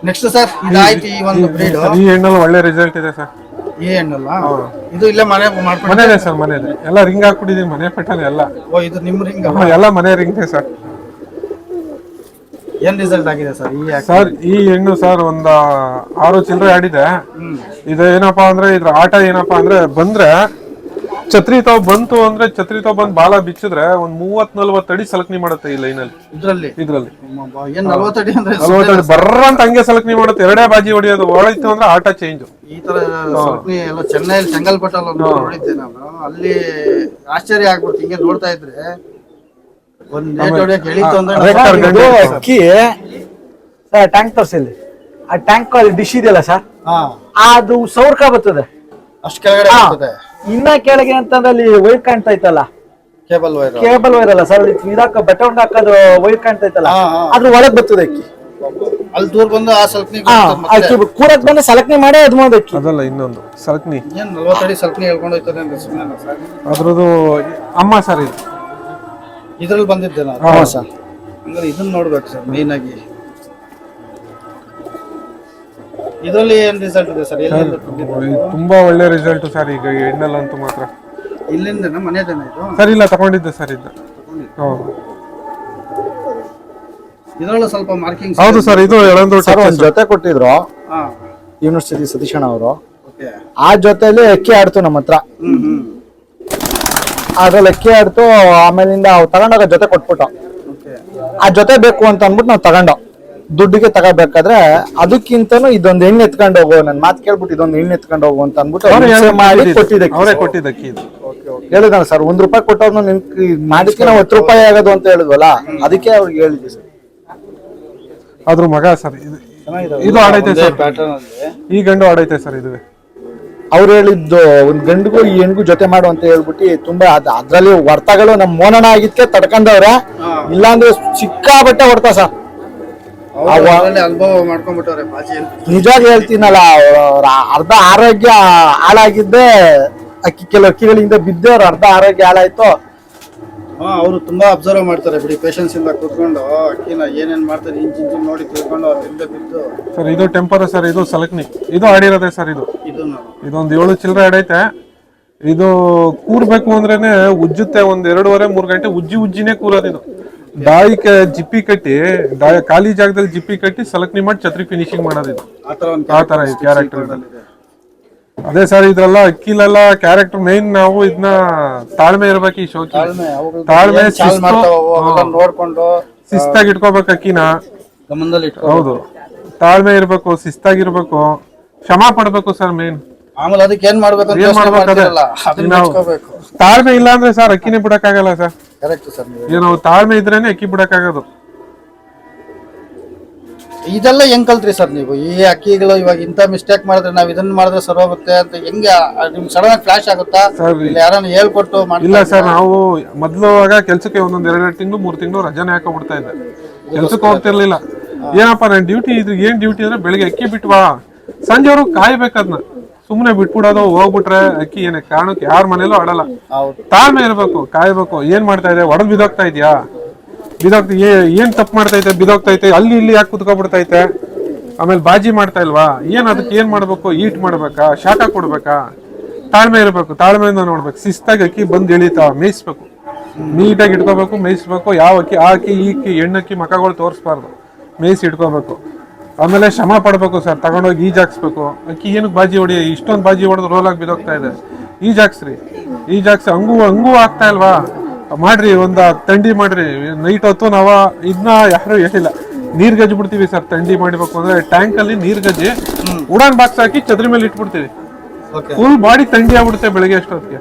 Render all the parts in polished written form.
Next sir ಇದಾಯ್ತು ಈ ಒಂದು ಬ್ರೀಡ್. ಈ ಹೆಣ್ಣಲ್ಲಿ ಒಳ್ಳೆ ರಿಸಲ್ಟ್ ಇದೆ ಸರ್. ಈ ಹೆಣ್ಣಲ್ಲ ಇದು ಇಲ್ಲೇ ಮನೆ ಮಾಡ್ಕೊಂಡು ಮನೆ ಇದೆ ಸರ್, ಮನೆ ಇದೆ. ಎಲ್ಲ ರಿಂಗ್ ಹಾಕ್ಬಿಟ್ಟಿದೀವಿ ಮನೆ ಪೆಟ್ಟಲ್ಲಿ ಎಲ್ಲ. ಓ ಇದು ನಿಮ್ಮ ರಿಂಗ್ ಎಲ್ಲ ಮನೆ ರಿಂಗ್ ಇದೆ ಸರ್. ಏನ್ ರಿಸಲ್ಟ್ ಆಗಿದೆ ಸರ್ ಈ ಸರ್? ಈ ಹೆಣ್ಣು ಸರ್ ಒಂದು 6 ಚಿಲ್ಲರೆ ಆಡಿದೆ. ಇದು ಏನಪ್ಪಾ ಅಂದ್ರೆ ಇದ್ರ ಆಟ ಏನಪ್ಪಾ ಅಂದ್ರೆ ಬಂದ್ರೆ ಛತ್ರಿ ತಾವ್ ಬಂತು ಅಂದ್ರೆ ಛತ್ರಿ ತಾವ್ ಬಂದ್ ಬಾಲ ಬಿಚ್ಚಿದ್ರೆ ಒಂದ್ 30-40 ಅಡಿ ಸಲಕನಿ ಮಾಡುತ್ತೆ ಈ ಲೈನಲ್ಲಿ. ಇದ್ರಲ್ಲಿ ಏನ್ 40 ಅಡಿ ಅಂದ್ರೆ 40 ಅಡಿ ಬರ್ರ ಅಂತ ಹಂಗೆ ಸಲಕನಿ ಮಾಡುತ್ತೆ. ಎರಡೇ ಬಾಜಿ ಹೊಡಿಯೋದು. ಒಳಗಿತ್ತು ಅಂದ್ರೆ ಆಟ ಚೇಂಜ್. ಈ ತರ ಸಲಕನಿ ಎಲ್ಲ ಚೆನ್ನೈಯಲ್ಲಿ ಚೆಂಗಲ್ಪಟ್ಟಲ್ಲಿ ನೋಡಿದ್ದೆ ನಾನು. ಅಲ್ಲಿ ಆಶ್ಚರ್ಯ ಆಗ್ಬಿಡ್ತು ಹಿಂಗೆ ನೋಡ್ತಾ ಇದ್ರೆ. ಒಂದ್ ನೇಟ್ ಹೊಡಿಯಕ್ಕೆ ಎಳಿತು ಅಂದ್ರೆ ಅಕ್ಕಿ ಟ್ಯಾಂಕ್ ತೋರಿಸಿಲ್ಲ. ಆ ಟ್ಯಾಂಕ್ ಅಲ್ಲಿ ಡಿಶ್ ಇದೆಯಲ್ಲ ಸರ್, ಅದು ಸೌರ್ಕ ಬರ್ತದೆ ಅಷ್ಟು ಕೆಳಗಡೆ ಬರ್ತದೆ. ಇನ್ನ ಕೆಳಗೆ ಅಂತಂದ್ರೆ ಅಲ್ಲಿ ವೈರ್ ಕಾಣ್ತಾ ಇತ್ತಲ್ಲ, ಕೇಬಲ್ ವೈರ್ ಅಲ್ಲ ಸರ್, ಇದಾಕ ಬೆಟ್ಟ ಹಾಕೋದು ವೈರ್ ಕಾಣ್ತಾ ಇತ್ತಲ್ಲ, ಅದ್ರ ಒಳಗ್ ಬರ್ತದೆ ಅಕ್ಕಿ. ಅಲ್ಲಿ ದೂರ ಬಂದು ಆ ಸಲಕನಿ ಕೂರಕ್ ಬಂದು ಸಲಕನಿ ಮಾಡಿ ಅದ್ ಮಾಡೋದಕ್ಕಿ. ಅದಲ್ಲ ಇನ್ನೊಂದು ಸಲಕನಿ ಏನ್ 40 ಅಡಿ ಸಲಕನಿ ಹೇಳ್ಕೊಂಡು ಹೋಯ್ತದೆ ಅಂದ್ರೆ ಸುಮ್ಮನೆ ಸರ್. ಅದ್ರದ್ದು ಅಮ್ಮ ಸರ್ ಇದು ಇದ್ರಲ್ಲಿ ಬಂದಿದ್ದೆ ನಾನು ಸರ್. ಹಂಗಾರೆ ಇದನ್ನ ನೋಡ್ಬೇಕು ಸರ್ ಮೇನ್ ಆಗಿ. ಇದರಲ್ಲಿ ಏನ್ ರಿಸಲ್ಟ್ ಇದೆ ಸರ್? ಎಲ್ಲಿಂದ ತುಂಬಾ ಒಳ್ಳೆ ರಿಸಲ್ಟ್ ಸರ್. ಈಗ ಹೆಣ್ಣಲ್ಲಂತೂ ಮಾತ್ರ ಇಲ್ಲಿಂದ ಮನೆದೇನ ಇದು ಸರ್? ಇಲ್ಲ ತಗೊಂಡಿದ್ದೆ ಸರ್ ಇದು. ಹೌದು ಇದರಲ್ಲೂ ಸ್ವಲ್ಪ ಮಾರ್ಕಿಂಗ್. ಹೌದು ಸರ್. ಇದು ಒಂದ್ ಜೊತೆ ಕೊಟ್ಟಿದ್ರು ಯೂನಿವರ್ಸಿಟಿ ಸತೀಶಣ್ಣ ಅವರು. ಆ ಜೊತೆಲಿ ಅಕ್ಕಿ ಆಡ್ತು ನಮ್ಮ ಹತ್ರ. ಅದ್ರಲ್ಲಿ ಅಕ್ಕಿ ಆಡ್ತು. ಆಮೇಲಿಂದ ತಗೊಂಡಾಗ ಜೊತೆ ಕೊಟ್ಬಿಟ್ಟು ಆ ಜೊತೆ ಬೇಕು ಅಂತ ಅಂದ್ಬಿಟ್ಟು ನಾವು ತಗೊಂಡು ದುಡ್ಡಿಗೆ ತಗೋಬೇಕಾದ್ರೆ ಅದಕ್ಕಿಂತನೂ ಇದೊಂದು ಹೆಣ್ಣು ಎತ್ಕೊಂಡು ಹೋಗು, ನನ್ ಮಾತು ಕೇಳ್ಬಿಟ್ಟು ಇದೊಂದು ಹೆಣ್ಣು ಎತ್ಕೊಂಡು ಹೋಗು ಅಂತ ಅಂದ್ಬಿಟ್ಟು ಮಾಡಿ ಕೊಟ್ಟಿದ್ದಕ್ಕಿ ಇದು ಹೇಳಿದಾನೆ ಸರ್. ₹1 ಕೊಟ್ಟವ್ರು ನಿನ್ ಮಾಡಿದ್ಕೆ ನಾವು ₹10 ಆಗೋದು ಅಂತ ಹೇಳಿದ್ವಲ್ಲ, ಅದಕ್ಕೆ ಅವ್ರಿಗೆ ಹೇಳಿದ್ವಿ ಸರ್. ಅದ್ರ ಮಗ ಸರ್ ಇದು ಆಡೈತೆ ಸರ್. ಈ ಗಂಡು ಆಡೈತೆ ಸರ್. ಇದುವೆ ಅವ್ರು ಹೇಳಿದ್ದು ಒಂದ್ ಗಂಡಿಗೂ ಈ ಹೆಣ್ಗೂ ಜೊತೆ ಮಾಡು ಅಂತ ಹೇಳ್ಬಿಟ್ಟು ತುಂಬಾ ಅದ್ರಲ್ಲಿ ಹೊರ್ತಗಳು ನಮ್ ಮೋನನ ಆಗಿದ್ಕೆ ತಡ್ಕೊಂಡವ್ರ. ಇಲ್ಲಾಂದ್ರೆ ಸಿಕ್ಕಾಬಟ್ಟೆ ಹೊಡ್ತಾ ಸರ್. ಅನುಭವ ಮಾಡ್ಕೊಂಡ್ಬಿಟ್ಟವ್ರೆ. ನಿಜವಾಗಿ ಹೇಳ್ತೀನಲ್ಲ, ಅರ್ಧ ಆರೋಗ್ಯ ಹಾಳಾಗಿದ್ದೆ ಅಕ್ಕಿ. ಕೆಲವು ಅಕ್ಕಿಗಳಿಂದ ಬಿದ್ದೆ ಅವ್ರ ಅರ್ಧ ಆರೋಗ್ಯ ಹಾಳಾಯ್ತು. ಅವರು ತುಂಬಾ ಅಬ್ಸರ್ವ್ ಮಾಡ್ತಾರೆ ಬಿಡಿ, ಪೇಷನ್ಸ್ ಇಂದ ಕೂತ್ಕೊಂಡು ಅಕ್ಕಿನ ಏನೇನ್ ಮಾಡ್ತಾರೆ ಇಂಚಿಂಚು ನೋಡಿ ತಿಳ್ಕೊಂಡು ಅವ್ರಿಂದ ಬಿದ್ದು. ಸರ್ ಇದು ಟೆಂಪರ್ ಸರ್. ಇದು ಸಲಕ್ನಿ. ಇದು ಆಡಿರೋದೆ ಸರ್. ಇದೊಂದು 7 ಚಿಲ್ಲರೆ ಆಡೈತೆ. ಇದು ಕೂರ್ಬೇಕು ಅಂದ್ರೇನೆ ಉಜ್ಜುತ್ತೆ. ಒಂದ್ 2.5-3 ಗಂಟೆ ಉಜ್ಜಿನೇ ಕೂರೋದಿದು. ದಾಯಿಗೆ ಜಿಪ್ಪಿ ಕಟ್ಟಿ ಖಾಲಿ ಜಾಗದಲ್ಲಿ ಜಿಪ್ಪಿ ಕಟ್ಟಿ ಸಲಕ್ನಿ ಮಾಡಿ ಛತ್ರಿ ಫಿನಿಶಿಂಗ್ ಮಾಡೋದಿದು. ಆ ತರ ಕ್ಯಾರೆಕ್ಟರ್. ಅದೇ ಸರ್ ಇದ್ರಲ್ಲ ಅಕ್ಕಿಲೆಲ್ಲ ಕ್ಯಾರೆಕ್ಟರ್ ಮೇನ್. ನಾವು ಇದನ್ನ ತಾಳ್ಮೆ ಇರ್ಬೇಕು. ಈ ಶೋಕಿ ತಾಳ್ಮೆ ನೋಡ್ಕೊಂಡು ಶಿಸ್ತಾಗಿ ಇಟ್ಕೋಬೇಕು ಅಕ್ಕಿನ. ಹೌದು, ತಾಳ್ಮೆ ಇರ್ಬೇಕು, ಶಿಸ್ತಾಗಿರ್ಬೇಕು, ಕ್ಷಮಾ ಪಡ್ಬೇಕು ಸರ್ ಮೇನ್. ಆಮೇಲೆ ಅದಕ್ಕೆ ಏನ್ ಮಾಡ್ಬೇಕು ತಾಳ್ಮೆ ಇಲ್ಲ ಅಂದ್ರೆ ಸರ್ ಅಕ್ಕಿನೇ ಬಿಡಕ್ಕಾಗಲ್ಲ ಸರ್. Correct sir. ನಾವು ತಾಳ್ಮೆ ಇದ್ರೇನೆ ಅಕ್ಕಿ ಬಿಡಕ್ಕಾಗೋದು. ಇದೆಲ್ಲ ಹೆಂಗ್ ಕಲ್ತ್ರಿ ಸರ್ ನೀವು? ಈ ಅಕ್ಕಿಗಳು ಇವಾಗ ಇಂತ ಮಿಸ್ಟೇಕ್ ಮಾಡಿದ್ರೆ ನಾವ್ ಇದನ್ನ ಮಾಡಿದ್ರೆ ಸರಿ ಹೋಗುತ್ತೆ ಅಂತ ಹೆಂಗೆ ನಿಮ್ ಸಡನ್ ಆಗಿ ಫ್ಲಾಶ್ ಆಗುತ್ತಾ? ಯಾರನ್ನ ಹೇಳ್ಕೊಟ್ಟು? ಇಲ್ಲ ಸರ್, ನಾವು ಮೊದ್ಲು ಕೆಲ್ಸಕ್ಕೆ ಒಂದೊಂದ್ 2 ತಿಂಗಳು 3 ತಿಂಗಳು ರಜಾನೆ ಹಾಕೊಂಡ್ಬಿಡ್ತಾ ಇದ್ದೆ. ಕೆಲ್ಸಕ್ಕೆ ಹೋಗ್ತಿರ್ಲಿಲ್ಲ. ಏನಪ್ಪಾ ನನ್ ಡ್ಯೂಟಿ ಇದು. ಏನ್ ಡ್ಯೂಟಿ ಅಂದ್ರೆ ಬೆಳಿಗ್ಗೆ ಅಕ್ಕಿ ಬಿಟ್ವಾ ಸಂಜೆವ್ರು ಕಾಯ್ಬೇಕದ್ನ. ಸುಮ್ನೆ ಬಿಟ್ಬಿಡೋದು ಹೋಗ್ಬಿಟ್ರೆ ಅಕ್ಕಿ ಏನೇ ಕಾರಣಕ್ಕೆ ಯಾರ ಮನೇಲೂ ಆಡಲ್ಲ. ತಾಳ್ಮೆ ಇರ್ಬೇಕು, ಕಾಯ್ಬೇಕು. ಏನ್ ಮಾಡ್ತಾ ಇದೆ? ಒಡದ್ ಬಿದೋಗ್ತಾ ಇದೆಯಾ? ಏನ್ ತಪ್ಪು ಮಾಡ್ತಾ ಐತೆ? ಬಿದೋಗ್ತೈತೆ. ಅಲ್ಲಿ ಇಲ್ಲಿ ಯಾಕೆ ಕುತ್ಕೊಬಿಡ್ತೈತೆ? ಆಮೇಲೆ ಬಾಜಿ ಮಾಡ್ತಾ ಇಲ್ವಾ? ಅದಕ್ಕೆ ಏನ್ ಮಾಡ್ಬೇಕು? ಈಟ್ ಮಾಡ್ಬೇಕಾ? ಶಾಖ ಕೊಡ್ಬೇಕಾ? ತಾಳ್ಮೆ ಇರ್ಬೇಕು, ತಾಳ್ಮೆಯಿಂದ ನೋಡ್ಬೇಕು. ಶಿಸ್ತಾಗಿ ಅಕ್ಕಿ ಬಂದ್ ಎಳಿತಾ ಮೇಯಿಸ್ಬೇಕು, ನೀಟಾಗಿ ಇಟ್ಕೋಬೇಕು, ಮೇಯಿಸ್ಬೇಕು. ಯಾವ ಅಕ್ಕಿ ಆ ಅಕ್ಕಿ ಈ ಅಕ್ಕಿ ಹೆಣ್ಣಕ್ಕಿ ಮಕಗಳು ತೋರಿಸ್ಬಾರ್ದು, ಮೇಯಿಸಿ ಇಟ್ಕೋಬೇಕು. ಆಮೇಲೆ ಶ್ರಮ ಪಡ್ಬೇಕು ಸರ್. ತಗೊಂಡೋಗಿ ಈಜಾಕ್ಸ್ಬೇಕು. ಅಕ್ಕಿ ಏನಕ್ಕೆ ಬಾಜಿ ಹೊಡಿ? ಇಷ್ಟೊಂದು ಬಾಜಿ ಹೊಡೆದು ರೋಲಾಗಿ ಬಿದೋಗ್ತಾ ಇದೆ. ಈಜಾಕ್ಸ್ರಿ. ಹಂಗೂ ಆಗ್ತಾ ಇಲ್ವಾ? ಮಾಡ್ರಿ, ಒಂದ್ ತಂಡಿ ಮಾಡ್ರಿ. ನೈಟ್ ಹೊತ್ತು ನಾವ ಇದನ್ನ ಯಾರು ಹೇಳಿಲ್ಲ, ನೀರ್ ಗಜ್ಜಿ ಬಿಡ್ತೀವಿ ಸರ್. ತಂಡಿ ಮಾಡ್ಬೇಕು ಅಂದ್ರೆ ಟ್ಯಾಂಕ್ ಅಲ್ಲಿ ನೀರ್ ಗಜ್ಜಿ ಉಡಾನ್ ಬಾಕ್ಸ್ ಹಾಕಿ ಛತ್ರಿ ಮೇಲೆ ಇಟ್ಬಿಡ್ತೀವಿ. ಫುಲ್ ಬಾಡಿ ತಂಡಿ ಆಗ್ಬಿಡುತ್ತೆ ಬೆಳಗ್ಗೆ ಅಷ್ಟೊತ್ತಿಗೆ.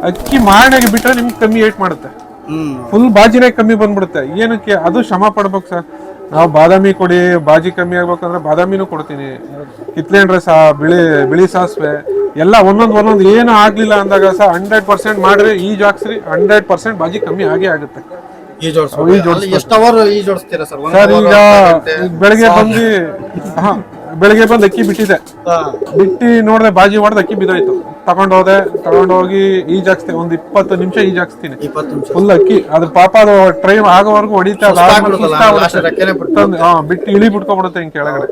ಅಕ್ಕಿ ಮಾಡಾಗಿ ಬಿಟ್ರೆ ನಿಮ್ಗೆ ಕಮ್ಮಿ ಏಟ್ ಮಾಡುತ್ತೆ. ಫುಲ್ ಬಾಜಿನೇ ಕಮ್ಮಿ ಬಂದ್ಬಿಡುತ್ತೆ. ಏನಕ್ಕೆ? ಅದು ಶ್ರಮ ಪಡ್ಬೇಕು ಸರ್. ನಾವು ಬಾದಾಮಿ ಕೊಡಿ, ಬಾಜಿ ಕಮ್ಮಿ ಆಗ್ಬೇಕಂದ್ರೆ ಬಾದಾಮಿನೂ ಕೊಡ್ತೀನಿ. ಕಿತ್ಲೇನ್ ರಸ, ಬಿಳಿ ಸಾಸಿವೆ ಎಲ್ಲ ಒಂದೊಂದು ಏನು ಆಗ್ಲಿಲ್ಲ ಅಂದಾಗ ಸರ್ 100% ಮಾಡ್ರಿ, ಈಜ್ ಹಾಕ್ಸ್ರಿ. 100% ಬಾಜಿ ಕಮ್ಮಿ ಆಗೇ ಆಗುತ್ತೆ. ಎಷ್ಟು ಅವರ್ ಈಜ್ ಹೊಡಿಸ್ತೀರಾ ಸರ್? ಸರ್ ಈಗ ಬೆಳಗ್ಗೆ ಬಂದು ಬೆಳಿಗ್ಗೆ ಬಂದು ಅಕ್ಕಿ ಬಿಟ್ಟಿದೆ, ಬಿಟ್ಟು ನೋಡ್ದೆ ಬಾಜಿ ಹೊಡೆದು ಅಕ್ಕಿ ಬಿದ್ದೋಯ್ತು. ತಗೊಂಡೋಗಿ ಈಜಾಕ್ಸ್ತೀನಿ, ಒಂದ್ 20 ನಿಮಿಷ ಈಜಾಕ್ಸ್ತೀನಿ. 20 ನಿಮಿಷ ಫುಲ್ ಅಕ್ಕಿ ಅದ್ರ ಪಾಪ ಅದು ಟ್ರೈನ್ ಆಗೋವರೆಗೂ ಹೊಡಿತಾ ಬಿಟ್ಟು ಇಳಿ ಬಿಟ್ಕೊಬಿಡುತ್ತೆ ಹಿಂಗ್ ಕೆಳಗಡೆ.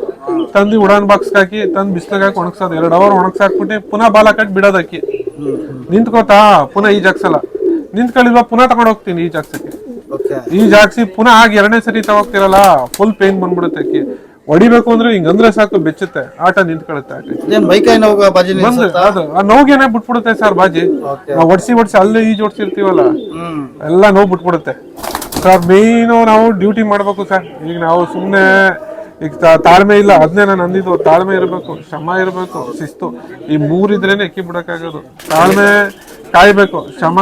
ತಂದು ಉಡಾನ್ ಬಾಕ್ಸ್ ಹಾಕಿ ತಂದು ಬಿಸ್ಲಾಗ ಹಾಕಿ ಒಣಗ್ಸೋದು, 2 ಅವರ್ ಒಣಗ್ಸಾಕ್ಬಿಟ್ಟು ಪುನಃ ಬಾಲ ಕಟ್ಟಿ ಬಿಡೋದು ಅಕ್ಕಿ. ನಿಂತ್ಕೋತಾ ಪುನಃ ಈಜಾಕ್ಸಲ್ಲ, ನಿಂತ್ಕೊಳ್ಳಿಲ್ವಾ ಪುನಃ ತಗೊಂಡ್ ಹೋಗ್ತೀನಿ ಈಜಾಕ್ಸಕ್ಕೆ. ಈಜಾಕ್ಸಿ ಪುನಃ ಆಗಿ 2ನೇ ಸರಿ ತಗೋಗ್ತಿರಲ್ಲ, ಫುಲ್ ಪೇನ್ ಬಂದ್ಬಿಡುತ್ತೆ ಅಕ್ಕಿ. ಹೊಡಿಬೇಕು ಅಂದ್ರೆ ಹಿಂಗಂದ್ರೆ ಸಾಕು ಬೆಚ್ಚುತ್ತೆ, ಆಟ ನಿಂತ್ಕೊಳ್ಳುತ್ತೆ. ಬಂದು ಅದು ಆ ನೋಗೇನೆ ಬಿಟ್ಬಿಡುತ್ತೆ ಸರ್ ಬಾಜಿ. ನಾವು ಒಡ್ಸಿ ಅಲ್ಲೇ ಈಜ್ ಹೊಡ್ಸಿರ್ತೀವಲ್ಲ, ಎಲ್ಲ ನೋವು ಬಿಟ್ಬಿಡುತ್ತೆ ಸರ್. ಮೇಯ್ನು ನಾವು ಡ್ಯೂಟಿ ಮಾಡ್ಬೇಕು ಸರ್. ಈಗ ನಾವು ಸುಮ್ನೆ ಈಗ ತಾಳ್ಮೆ ಇಲ್ಲ, ಅದನ್ನೇ ನಾನು ಅಂದಿದ್ದು. ತಾಳ್ಮೆ ಇರಬೇಕು, ಶ್ರಮ ಇರಬೇಕು, ಶಿಸ್ತು, ಈ 3 ಇದ್ರೇನೆ ಅಕ್ಕಿ ಬಿಡಕ್ಕಾಗೋದು. ತಾಳ್ಮೆ ಕಾಯ್ಬೇಕು, ಶ್ರಮ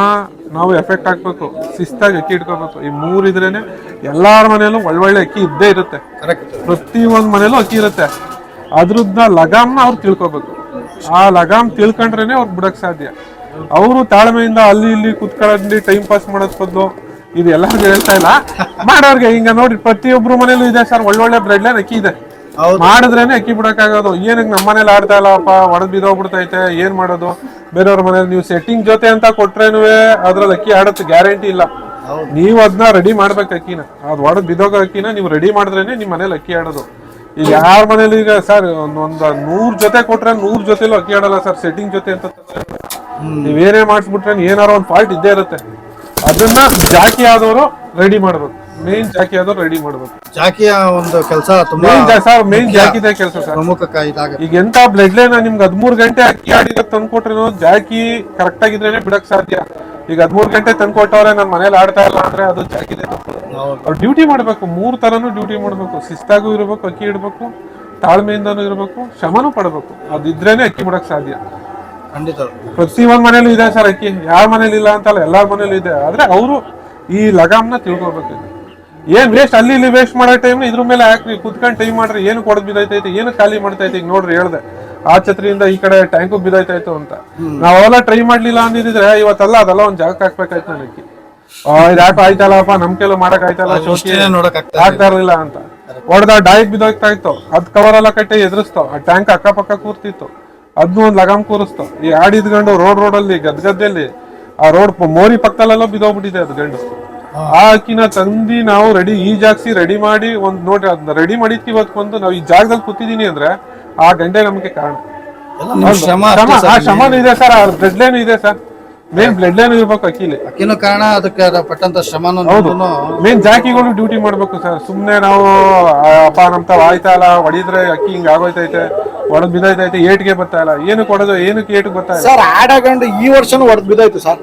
ನಾವು ಎಫೆಕ್ಟ್ ಹಾಕ್ಬೇಕು, ಶಿಸ್ತಾಗಿ ಅಕ್ಕಿ ಇಟ್ಕೋಬೇಕು. ಈ 3 ಇದ್ರೇನೆ ಎಲ್ಲಾರ ಮನೇಲೂ ಒಳ್ಳೊಳ್ಳೆ ಅಕ್ಕಿ ಇದ್ದೇ ಇರುತ್ತೆ. ಪ್ರತಿ ಒಂದ್ ಮನೇಲೂ ಅಕ್ಕಿ ಇರುತ್ತೆ. ಅದ್ರದ್ದು ಲಗಾಮ್ನ ಅವ್ರು ತಿಳ್ಕೊಬೇಕು. ಆ ಲಗಾಮ್ ತಿಳ್ಕೊಂಡ್ರೇನೆ ಅವ್ರು ಬಿಡಕ್ ಸಾಧ್ಯ. ಅವರು ತಾಳ್ಮೆಯಿಂದ ಅಲ್ಲಿ ಇಲ್ಲಿ ಕುತ್ಕೊಳ್ಳಿ ಟೈಮ್ ಪಾಸ್ ಮಾಡೋದ್ ಬದಲು, ಇದು ಎಲ್ಲರಿಗೂ ಹೇಳ್ತಾ ಇಲ್ಲ, ಮಾಡೋರ್ಗೆ ಹಿಂಗ ನೋಡಿ ಪ್ರತಿಯೊಬ್ರು ಮನೇಲೂ ಇದೆ ಸರ್ ಒಳ್ಳೊಳ್ಳೆ ಬ್ರೆಡ್ ಲೈನ್ ಅಕ್ಕಿ ಇದೆ. ಮಾಡಿದ್ರೇನೆ ಅಕ್ಕಿ ಬಿಡಕ್ಕಾಗೋದು. ಏನಕ್ಕೆ ನಮ್ಮ ಮನೇಲಿ ಆಡ್ತಾ ಇಲ್ಲಪ್ಪ, ಒಡದ್ ಬಿದ್ದೋಗ್ಬಿಡ್ತೈತೆ, ಏನ್ ಮಾಡೋದು? ಬೇರೆಯವ್ರ ಮನೇಲಿ ನೀವು ಸೆಟ್ಟಿಂಗ್ ಜೊತೆ ಅಂತ ಕೊಟ್ರೇನು ಅದ್ರಲ್ಲಿ ಅಕ್ಕಿ ಆಡೋದು ಗ್ಯಾರಂಟಿ ಇಲ್ಲ. ನೀವು ಅದನ್ನ ರೆಡಿ ಮಾಡ್ಬೇಕು ಅಕ್ಕಿನ. ಅದು ಒಡದ್ ಬಿದ್ದೋಗೋ ಅಕ್ಕಿನ ನೀವು ರೆಡಿ ಮಾಡಿದ್ರೇನೆ ನಿಮ್ ಮನೇಲಿ ಅಕ್ಕಿ ಆಡೋದು. ಈಗ ಯಾರ ಮನೇಲಿ ಈಗ ಸರ್ ಒಂದ್ 100 ಜೊತೆ ಕೊಟ್ರೆ 100 ಜೊತೆಲೂ ಅಕ್ಕಿ ಆಡಲ್ಲ ಸರ್. ಸೆಟ್ಟಿಂಗ್ ಜೊತೆ ಅಂತ ನೀವೇನೇ ಮಾಡಿಸ್ಬಿಟ್ರೆ ಏನಾರ ಒಂದ್ ಫಾಲ್ಟ್ ಇದ್ದೇ ಇರುತ್ತೆ. ಅದನ್ನ ಜಾಕಿ ಆದವರು ರೆಡಿ ಮಾಡ್ಬೇಕು. ಮೇನ್ ಜಾಕಿ ಆದವ್ರು ರೆಡಿ ಮಾಡ್ಬೇಕು. ಜಾಕಿಯ ಒಂದು ಕೆಲಸ ಮೇನ್ ಜಾಕಿದೆ ಕೆಲಸ ಸರ್. ಈಗ ಎಂತ ಬ್ಲಡ್ ಲೈನ್ ನಿಮ್ಗೆ 13 ಗಂಟೆ ಅಕ್ಕಿ ಆಡಿದ ತಂದ್ಕೊಟ್ರೇನು ಜಾಕಿ ಕರೆಕ್ಟ್ ಆಗಿದ್ರೇನೆ ಬಿಡಕ್ ಸಾಧ್ಯ. ಈಗ 13 ಗಂಟೆ ತಂದ್ಕೊಟ್ಟವ್ರೆ ನನ್ ಮನೇಲಿ ಆಡ್ತಾ ಇಲ್ಲ ಅಂದ್ರೆ ಅದು ಜಾಕಿದೆ. ಅವ್ರು ಡ್ಯೂಟಿ ಮಾಡ್ಬೇಕು, 3 ತರನು ಡ್ಯೂಟಿ ಮಾಡ್ಬೇಕು. ಶಿಸ್ತಾಗೂ ಇರ್ಬೇಕು, ಅಕ್ಕಿ ಇಡ್ಬೇಕು, ತಾಳ್ಮೆಯಿಂದನೂ ಇರ್ಬೇಕು, ಶ್ರಮನೂ ಪಡ್ಬೇಕು. ಅದಿದ್ರೇನೆ ಅಕ್ಕಿ ಬಿಡಕ್ ಸಾಧ್ಯ. ಖಂಡಿತ ಪ್ರತಿ ಒಂದ್ ಮನೇಲೂ ಇದೆ ಸರ್ ಅಕ್ಕಿ, ಯಾರ ಮನೇಲಿ ಇಲ್ಲ ಅಂತಲ್ಲ, ಎಲ್ಲಾರ ಮನೇಲೂ ಇದೆ. ಆದ್ರೆ ಅವರು ಈ ಲಗಾಮ್ನ ತಿಳ್ಕೊಬೇಕು. ಏನ್ ವೇಸ್ಟ್ ಅಲ್ಲಿ ಇಲ್ಲಿ ವೇಸ್ಟ್ ಮಾಡೋ ಟೈಮ್ ಇದ್ರ ಮೇಲೆ ಹಾಕ್ರಿ, ಕುತ್ಕೊಂಡ್ ಟೈಮ್ ಮಾಡ್ರಿ. ಏನು ಕೊಡದ್ ಬಿದ್ದೈತೈತೆ, ಏನು ಖಾಲಿ ಮಾಡ್ತೈತೆ. ಈಗ ನೋಡ್ರಿ ಹೇಳ್ದೆ, ಆ ಛತ್ರಿಯಿಂದ ಈ ಕಡೆ ಟ್ಯಾಂಕು ಬಿದ್ದೈತಾಯ್ತು ಅಂತ. ನಾವೆಲ್ಲ ಟ್ರೈ ಮಾಡ್ಲಿಲ್ಲ ಅಂದಿದ್ರೆ ಇವತ್ತೆಲ್ಲ ಅದೆಲ್ಲ ಒಂದ್ ಜಾಗಕ್ಕೆ ಹಾಕ್ಬೇಕಾಯ್ತು ನನಗೆ. ಇದಾಕ ಆಯ್ತಲ್ಲಪ್ಪ, ನಮ್ ಕೆಲವು ಮಾಡಕ್ ಆಯ್ತಲ್ಲ, ಆಗ್ತಾ ಇರ್ಲಿಲ್ಲ ಅಂತ ಹೊಡೆದ ಡಾಯ್ಕ್ ಬಿದ್ದೋಗ್ತಾ ಇತ್ತು. ಅದ್ ಕವರ್ ಎಲ್ಲ ಕಟ್ಟಿ ಎದುರಿಸ್ತಾವ. ಆ ಟ್ಯಾಂಕ್ ಅಕ್ಕಪಕ್ಕ ಕೂರ್ತಿತ್ತು, ಅದ್ನು ಒಂದ್ ಲಗಾಮ್ ಕೂರಿಸ್ತಾವ. ಈ ಆಡಿದ್ಗಂಡು ರೋಡಲ್ಲಿ ಗದ್ದೆಯಲ್ಲಿ ಆ ರೋಡ್ ಮೋರಿ ಪಕ್ಕದಲ್ಲೆಲ್ಲ ಬಿದ್ದೋಗ್ಬಿಟ್ಟಿದೆ ಅದು ಗಂಡು. ಆ ಅಕ್ಕಿನ ತಂದಿ ನಾವು ರೆಡಿ ಈಜಾಕ್ಸಿ ರೆಡಿ ಮಾಡಿ ಒಂದ್ ನೋಡ್ರಿ ಅದನ್ನ ರೆಡಿ ಮಾಡಿದ್ವಿ. ಇವತ್ತು ಬಂದು ನಾವು ಈ ಜಾಗದಲ್ಲಿ ಕೂತಿದೀನಿ ಅಂದ್ರೆ ಆ ಗಂಟೆ ನಮಗೆ ಕಾರಣ. ಆ ಶ್ರಮನೂ ಇದೆ ಸರ್, ಆ ಬ್ಲಡ್ ಲೈನ್ ಇದೆ ಸರ್. ಮೇನ್ ಬ್ಲಡ್ ಲೈನ್ ಇರ್ಬೇಕು ಅಕ್ಕಿಲಿ, ಅಕ್ಕಿನೂ ಕಾರಣ, ಅದಕ್ಕೆ ಪಟ್ಟಂತ ಶ್ರಮನೂ. ಹೌದು, ಮೇನ್ ಜಾಕಿಗಳು ಡ್ಯೂಟಿ ಮಾಡ್ಬೇಕು ಸರ್. ಸುಮ್ನೆ ನಾವು ಅಪ್ಪ ನಮ್ ತಾವ್ ಆಯ್ತಾ ಇಲ್ಲ, ಹೊಡಿದ್ರೆ ಅಕ್ಕಿ ಹಿಂಗ್ ಆಗೋಯ್ತೈತೆ, ಒಡದ್ ಬಿದ್ದೈತೈತೆ, ಏಟ್ಗೆ ಬರ್ತಾ ಇಲ್ಲ. ಏನಕ್ಕೆ ಹೊಡೆದು ಏನಕ್ಕೆ ಏಟಿಗೆ ಬರ್ತಾ ಇಲ್ಲ ಸರ್? ಆಡಗಂಡು ಈ ವರ್ಷನೂ ಹೊಡೆದ್ ಬಿದ್ದೋಯ್ತು ಸರ್.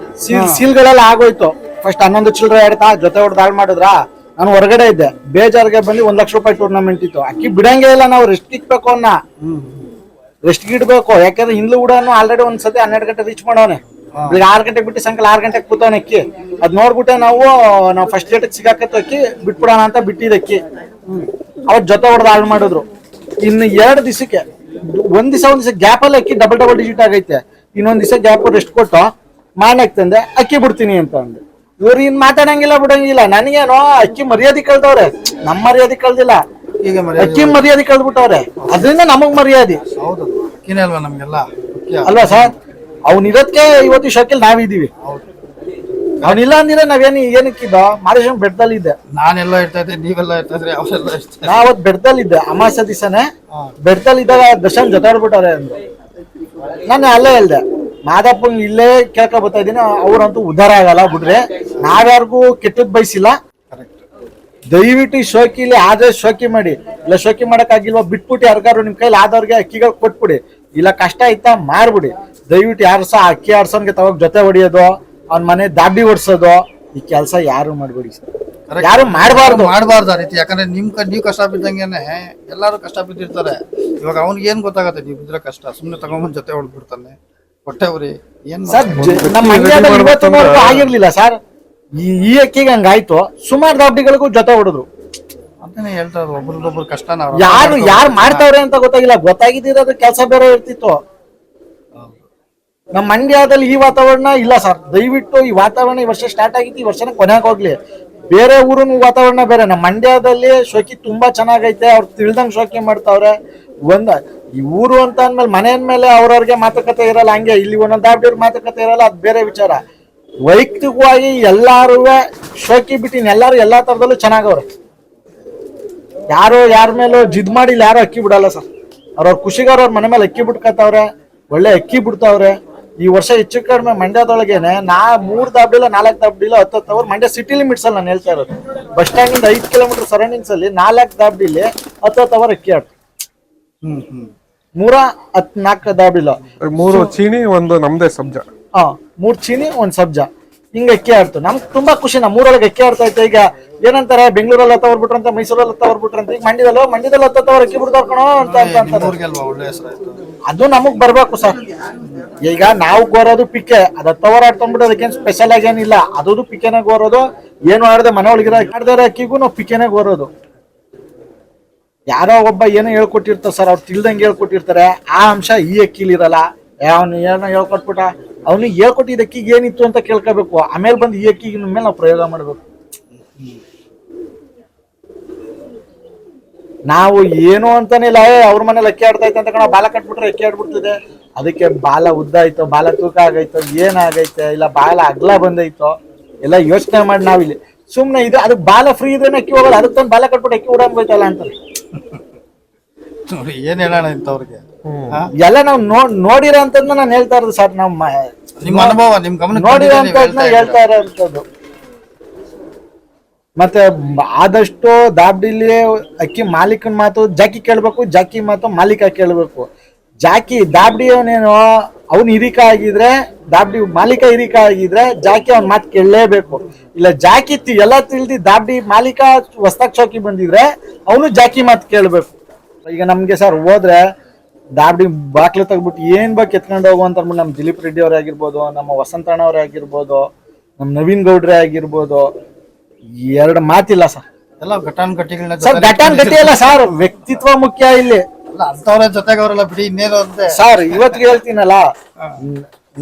ಸೀಲ್ಗಳೆಲ್ಲ ಆಗೋಯ್ತು. ಫಸ್ಟ್ 11 ಚಿಲ್ಲರೆ ಆಡ್ತಾ ಜೊತೆ ಹೊಡೆದು ಹಾಳು ಮಾಡಿದ್ರ. ನಾನು ಹೊರಗಡೆ ಇದ್ದೆ, ಬೇಜಾರ್ಗೆ ಬಂದು 1 ಲಕ್ಷ ರೂಪಾಯಿ ಟೂರ್ನಮೆಂಟ್ ಇತ್ತು. ಅಕ್ಕಿ ಬಿಡಂಗೇ ಇಲ್ಲ. ನಾವು ರೆಸ್ಟ್ ಇಕ್ಬೇಕು, ಅವನ್ನ ರೆಸ್ಟ್ ಇಡ್ಬೇಕು. ಯಾಕಂದ್ರೆ ಹಿಂದ್ಲು ಉಡಾನು ಆಲ್ರೆಡಿ ಒಂದ್ಸತಿ 12 ಗಂಟೆ ರೀಚ್ ಮಾಡೋನೆ. ಬೆಳಿಗ್ಗೆ 6 ಗಂಟೆಗೆ ಬಿಟ್ಟು ಸಾಯಂಕಾಲ 6 ಗಂಟೆಗೆ ಕೂತವನ ಅಕ್ಕಿ. ಅದ್ ನೋಡ್ಬಿಟ್ಟೆ ನಾವು ಫಸ್ಟ್ ಡೇಟ್ ಸಿಗಾಕತ್ತು ಅಕ್ಕಿ ಬಿಟ್ಬಿಡೋಣ ಅಂತ ಬಿಟ್ಟಿದ್ ಅಕ್ಕಿ. ಅವತ್ ಜೊತೆ ಹೊಡೆದು ಹಾಳು ಮಾಡಿದ್ರು. ಇನ್ನು 2 ದಿವಸಕ್ಕೆ ಒಂದ್ ದಿವಸ ಗ್ಯಾಪ್ ಅಲ್ಲಿ ಅಕ್ಕಿ ಡಬಲ್ ಡಿಜಿಟ್ ಆಗೈತೆ. ಇನ್ನೊಂದ್ ದಿವಸ ಗ್ಯಾಪ್ ರೆಸ್ಟ್ ಕೊಟ್ಟು ಮಾಡಕ್ ತಂದೆ ಅಕ್ಕಿ ಬಿಡ್ತೀನಿ ಅಂತ ಅಂದೆ. ಇವ್ರು ಇನ್ ಮಾತಾಡಂಗಿಲ್ಲ ಬಿಡಂಗಿಲ್ಲ. ನನಗೇನೋ ಅಕ್ಕಿ ಮರ್ಯಾದೆ ಕಳ್ದವ್ರೆ, ನಮ್ಮ ಮರ್ಯಾದೆ ಕಳ್ದಿಲ್ಲ, ಅಕ್ಕಿ ಮರ್ಯಾದೆ ಕಳ್ದ್ಬಿಟ್ಟವ್ರೆ. ಅದರಿಂದ ನಮಗ್ ಮರ್ಯಾದೆ ಅಲ್ವಾ ನಮ್ಗೆಲ್ಲ ಅಲ್ವಾ ಸರ್? ಅವ್ನಿರೋದಕ್ಕೆ ಇವತ್ತು ಶೋಕಿಲ್ ನಾವಿದೀವಿ. ಅವನಿಲ್ಲ ಅಂದಿದ್ರೆ ಏನಕ್ಕಿದ್ದ ಮಾದೇಶ್ವರ ಬೆಟ್ಟದಲ್ಲಿ ಇದ್ದೆ. ನಾನೆಲ್ಲ ಇರ್ತಾ ಇದ್ದೆ, ನೀವೆಲ್ಲ ಇರ್ತಾ ಇದ್ರಿ, ಅವರೆಲ್ಲ ಇರ್ತಾರೆ. ನಾವತ್ ಬೆಟ್ಟದಲ್ಲಿ ಇದ್ದೆ, ಅಮಾವಾಸ್ಯ ದಿವಸನೇ ಬೆಟ್ಟದಲ್ಲಿ ಇದ್ದಾಗ ದರ್ಶನ್ ಜೊತೆ ಆಡ್ಬಿಟ್ಟವ್ರೆ ಅಂದ್ರು. ನಾನು ಅಲ್ಲೇ ಹೇಳ್ದೆ, ಮಾದಪ್ಪಂಗ್ ಇಲ್ಲೇ ಕೇಳ್ಕೊ ಬರ್ತಾ ಇದೀನಿ, ಅವ್ರಂತೂ ಉದ್ಧಾರ ಆಗಲ್ಲ ಬಿಡ್ರೆ. ನಾವ್ಯಾರಿಗೂ ಕೆಟ್ಟದ್ ಬಯಸಿಲ್ಲ. ದಯವಿಟ್ಟು ಈ ಶೋಕಿಲಿ ಆದ್ರೆ ಶೋಕಿ ಮಾಡಿ, ಇಲ್ಲ ಶೋಕಿ ಮಾಡಕ್ ಆಗಿಲ್ವಾ ಬಿಟ್ಬಿಟ್ಟು ಯಾರಿಗಾರು ನಿಮ್ ಕೈಲಿ ಆದವ್ರಿಗೆ ಅಕ್ಕಿಗಳು ಕೊಟ್ಬಿಡಿ. ಇಲ್ಲ ಕಷ್ಟ ಆಯ್ತಾ ಮಾರ್ಬಿಡಿ. ದಯವಿಟ್ಟು ಯಾರು ಸಹ ಅಕ್ಕಿ ಆಡ್ಸೋನ್ಗೆ ತಗೋಕ್ ಜೊತೆ ಹೊಡಿಯೋದು, ಅವ್ನ ಮನೆ ದಾಬಿ ಓಡಿಸೋದು, ಈ ಕೆಲಸ ಯಾರು ಮಾಡ್ಬೇಡಿ ಸರ್. ಯಾರು ಮಾಡಬಾರ್ದು ಆ ರೀತಿ. ಯಾಕಂದ್ರೆ ನೀವು ಕಷ್ಟ ಬಿದ್ದಂಗೆನೆ ಎಲ್ಲಾರು ಕಷ್ಟ ಬಿದ್ದಿರ್ತಾರೆ. ಇವಾಗ ಅವ್ನಿಗೆ ಏನ್ ಗೊತ್ತಾಗತ್ತೆ, ನೀವು ಬಿದ್ರೆ ಕಷ್ಟ. ಸುಮ್ನೆ ತಗೊಂಬಂದ್ ಜೊತೆ ಹೊಡ್ಬಿಡ್ತಾನೆ, ಹೊಟ್ಟೆ ಅವ್ರಿ ಏನ್ ಸರ್. ನಮ್ಮ ಮಂಡ್ಯದಲ್ಲಿ ಇವತ್ತು ಆಗಿರ್ಲಿಲ್ಲ ಸರ್. ಈ ಅಕ್ಕಿಗೆ ಹಂಗಾಯ್ತು. ಸುಮಾರು ದಾಬ್ಡಿಗಳಿಗೂ ಜೊತೆ ಹೊಡೆದ್ರು. ಅಂತಾನೆ ಹೇಳ್ತಾ ಇದ್ರು, ಒಬ್ರಿಗೊಬ್ರು ಕಷ್ಟ. ಯಾರು ಮಾಡ್ತಾವ್ರೆ ಅಂತ ಗೊತ್ತಾಗಿಲ್ಲ. ಗೊತ್ತಾಗಿದ್ದಿರೋದು ಕೆಲಸ ಬೇರೆ ಇರ್ತಿತ್ತು. ನಮ್ಮ ಮಂಡ್ಯದಲ್ಲಿ ಈ ವಾತಾವರಣ ಇಲ್ಲ ಸರ್. ದಯವಿಟ್ಟು ಈ ವಾತಾವರಣ ಈ ವರ್ಷ ಸ್ಟಾರ್ಟ್ ಆಗಿತ್ತು, ಈ ವರ್ಷನ ಕೊನೆಗೆ ಹೋಗ್ಲಿ. ಬೇರೆ ಊರಿನ ವಾತಾವರಣ ಬೇರೆ. ನಮ್ಮ ಮಂಡ್ಯದಲ್ಲಿ ಶೋಕಿ ತುಂಬಾ ಚೆನ್ನಾಗೈತೆ, ಅವ್ರು ತಿಳ್ದಂಗ್ ಶೋಕಿ ಮಾಡ್ತಾವ್ರೆ. ಈ ಊರು ಅಂತ ಅಂದ್ಮೇಲೆ ಮನೆ ಮೇಲೆ ಅವ್ರವ್ರಿಗೆ ಮಾತುಕತೆ ಇರಲ್ಲ, ಹಂಗೆ ಇಲ್ಲಿ ಒಂದೊಂದು ದಾಬ್ಡಿಯವ್ರ ಮಾತುಕತೆ ಇರಲ್ಲ, ಅದು ಬೇರೆ ವಿಚಾರ. ವೈಯಕ್ತಿಕವಾಗಿ ಎಲ್ಲಾರು ಶೋಕಿ ಬಿಟ್ಟಿನ ಎಲ್ಲಾರು ಎಲ್ಲಾ ತರದಲ್ಲೂ ಚೆನ್ನಾಗವ್ರೆ. ಯಾರು ಯಾರ ಮೇಲೂ ಜಿದ್ ಮಾಡಿ ಯಾರು ಅಕ್ಕಿ ಬಿಡಲ್ಲ ಸರ್. ಅವ್ರವ್ರ ಖುಷಿಗಾರ ಅವ್ರ ಮನೆ ಮೇಲೆ ಅಕ್ಕಿ ಬಿಟ್ಕತ್ತವ್ರೆ, ಒಳ್ಳೆ ಅಕ್ಕಿ ಬಿಡ್ತಾವ್ರೆ. ಈ ವರ್ಷ ಹೆಚ್ಚು ಕಡಿಮೆ ಮಂಡ್ಯದೊಳಗೇನೆ 3 ದಾಬ್ಡಿಲ್ಲ 4 ದಾಬ್ಡಿಲ್ಲ 10 ಅವ್ರು ಮಂಡ್ಯ ಸಿಟಿ ಲಿಮಿಟ್ಸ್ ಅಲ್ಲಿ ನಾನು ಹೇಳ್ತಾ ಇರೋದು. ಬಸ್ ಸ್ಟ್ಯಾಂಡ್ ಇಂದ 5 ಕಿಲೋಮೀಟರ್ ಸರೌಂಡಿಂಗ್ಸ್ ಅಲ್ಲಿ 4 ದಾಬ್ಡಿಲಿ 10 ಅವರ್ ಅಕ್ಕಿ ಆಡ್ತು. 14 ದಾಬ್ಡಿಲ್ಲ 3 ಚೀನಿ ಒಂದು ನಮ್ದೇ ಸಬ್ಜಾ. 3 ಚೀನಿ 1 ಸಬ್ಜಾ ಹಿಂಗ ಅಕ್ಕಿ ಆಡ್ತು. ನಮ್ಗೆ ತುಂಬಾ ಖುಷಿ. ನಮ್ಮ ಊರೊಳಗೆ ಅಕ್ಕಿ ಆಡ್ತಾ ಇತ್ತು. ಈಗ ಏನಂತಾರೆ, ಬೆಂಗಳೂರಲ್ಲಿ 10 ಅವರ್ ಬಿಟ್ರಂತ, ಮೈಸೂರಲ್ಲಿ 10 ಅವರ್ ಬಿಟ್ರಂತ, ಈಗ ಮಂಡ್ಯದಲ್ಲಿ 10 ಅವರ್ ಅಕ್ಕಿ ಬಿಡ್ತಾವ್ ಕಣೋ ಅಂತ ಅದು ನಮಗ್ ಬರ್ಬೇಕು ಸರ್. ಈಗ ನಾವು ಗೋರೋದು ಪಿಕ್ಕೆ, ಅದ್ 10 ಅವರ್ ಆಡ್ಕೊಂಡ್ಬಿಟ್ಟು ಅದಕ್ಕೇನು ಸ್ಪೆಷಲ್ ಆಗಿ ಏನಿಲ್ಲ. ಅದು ಪಿಕ್ಕೆನೆ ಗೋರೋದು. ಏನು ಆಡದೆ ಮನೆ ಒಳಗಿರೋ ಆಡ್ದಾರ ಅಕ್ಕಿಗೂ ನಾವು ಪಿಕ್ಕೆನೆ ಗೋರೋದು. ಯಾರೋ ಒಬ್ಬ ಏನೋ ಹೇಳ್ಕೊಟ್ಟಿರ್ತಾರೆ ಸರ್, ಅವ್ರು ತಿಳ್ದಂಗೆ ಹೇಳ್ಕೊಟ್ಟಿರ್ತಾರೆ. ಆ ಅಂಶ ಈ ಅಕ್ಕಿಲಿ ಇರಲ್ಲ. ಅವನು ಏನೋ ಹೇಳ್ಕೊಟ್ಬಿಟ್ಟ, ಅವ್ನಿಗೆ ಹೇಳ್ಕೊಟ್ಟಿದ್ದ ಅಕ್ಕಿಗೆ ಏನಿತ್ತು ಅಂತ ಕೇಳ್ಕೋಬೇಕು. ಆಮೇಲೆ ಬಂದು ಈ ಅಕ್ಕಿಗೆ ಮೇಲೆ ನಾವು ಪ್ರಯೋಗ ಮಾಡ್ಬೇಕು. ನಾವು ಏನು ಅಂತಾನೆ ಇಲ್ಲ, ಅವ್ರ ಮನೇಲಿ ಅಕ್ಕಿ ಆಡ್ತಾ ಇತ್ತು ಅಂತ ಬಾಲ ಕಟ್ಬಿಟ್ರೆ ಅಕ್ಕಿ ಆಡ್ಬಿಡ್ತಿದೆ. ಅದಕ್ಕೆ ಬಾಲ ಉದ್ದ ಆಯ್ತೋ, ಬಾಲ ತೂಕ ಆಗೈತೋ, ಏನಾಗೈತೆ, ಇಲ್ಲ ಬಾಲ ಅಗ್ಲ ಬಂದೈತೋ ಎಲ್ಲ ಯೋಚನೆ ಮಾಡಿ ನಾವಿಲ್ಲಿ ಸುಮ್ನೆ ಇದು ಅದಕ್ಕೆ ಬಾಲ ಫ್ರೀ ಇದ್ರೆ ಅಕ್ಕಿ ಹೋಗಲ್ಲ. ಅದಕ್ಕೆ ತಂದು ಬಾಲ ಕಟ್ಬಿಟ್ಟು ಅಕ್ಕಿ ಉಡಂಗ್ ಹೋಯ್ತಲ್ಲ ಅಂತಾರೆ. ನೋಡಿ ಏನ್ ಹೇಳೋಣ ಇಂಥವ್ರಿಗೆ. ಎಲ್ಲ ನಾವು ನೋಡಿರೋ ಅಂತದ್ನ ನಾನು ಹೇಳ್ತಾ ಇರೋದು ಸರ್. ನಮ್ಮ ನಿಮ್ಮ ಅನುಭವ, ನಿಮ್ ಗಮನ ನೋಡಿರೋ ಅಂತದ್ನ ಹೇಳ್ತಾ ಇರೋಂಥದ್ದು. ಮತ್ತೆ ಆದಷ್ಟು ದಾಬ್ಡಿಲಿ ಅಕ್ಕಿ ಮಾಲೀಕನ ಮಾತು ಜಾಕಿ ಕೇಳ್ಬೇಕು, ಜಾಕಿ ಮಾತು ಮಾಲೀಕ ಕೇಳ್ಬೇಕು. ಜಾಕಿ ದಾಬ್ಡಿ ಅವನೇನು ಅವ್ನು ಹಿರಿಕ ಆಗಿದ್ರೆ, ದಾಬ್ಡಿ ಮಾಲೀಕ ಹಿರಿಕ ಆಗಿದ್ರೆ ಜಾಕಿ ಅವ್ನ ಮಾತು ಕೇಳಲೇಬೇಕು. ಇಲ್ಲ ಜಾಕಿ ಎಲ್ಲ ತಿಳಿದಿ ದಾಬ್ಡಿ ಮಾಲೀಕ ಹೊಸ್ದಾಗ್ ಚೌಕಿ ಬಂದಿದ್ರೆ ಅವನು ಜಾಕಿ ಮಾತು ಕೇಳ್ಬೇಕು. ಈಗ ನಮ್ಗೆ ಸರ್ ಹೋದ್ರೆ ದಾಬ್ಡಿ ಬಾಕ್ಲು ತೆಗ್ಬಿಟ್ಟು ಏನ್ ಬೇಕು ಎತ್ಕೊಂಡು ಹೋಗು ಅಂತ ಅಂದ್ಬಿಟ್ಟು ನಮ್ಮ ದಿಲೀಪ್ ರೆಡ್ಡಿ ಅವರೇ ಆಗಿರ್ಬೋದು, ನಮ್ಮ ವಸಂತಣ್ಣ ಅವರೇ ಆಗಿರ್ಬೋದು, ನಮ್ಮ ನವೀನ್ ಗೌಡ್ರೆ ಆಗಿರ್ಬೋದು, 2 ಮಾತಿಲ್ಲ ಸರ್. ಎಲ್ಲ ಘಟಾನುಘಟಿಗಳನ್ನ ಸರ್ ಘಟಾನುಘಟಿ ಅಲ್ಲ ಸರ್, ವ್ಯಕ್ತಿತ್ವ ಮುಖ್ಯ ಇಲ್ಲಿ. ಅಂತವ್ರ ಜೊತೆಗೆ ಅವರೆಲ್ಲ ಬಿಡಿ, ಇನ್ನೇನು ಅಂತೆ ಸರ್. ಇವತ್ತಿಗೆ ಹೇಳ್ತೀನಲ್ಲ,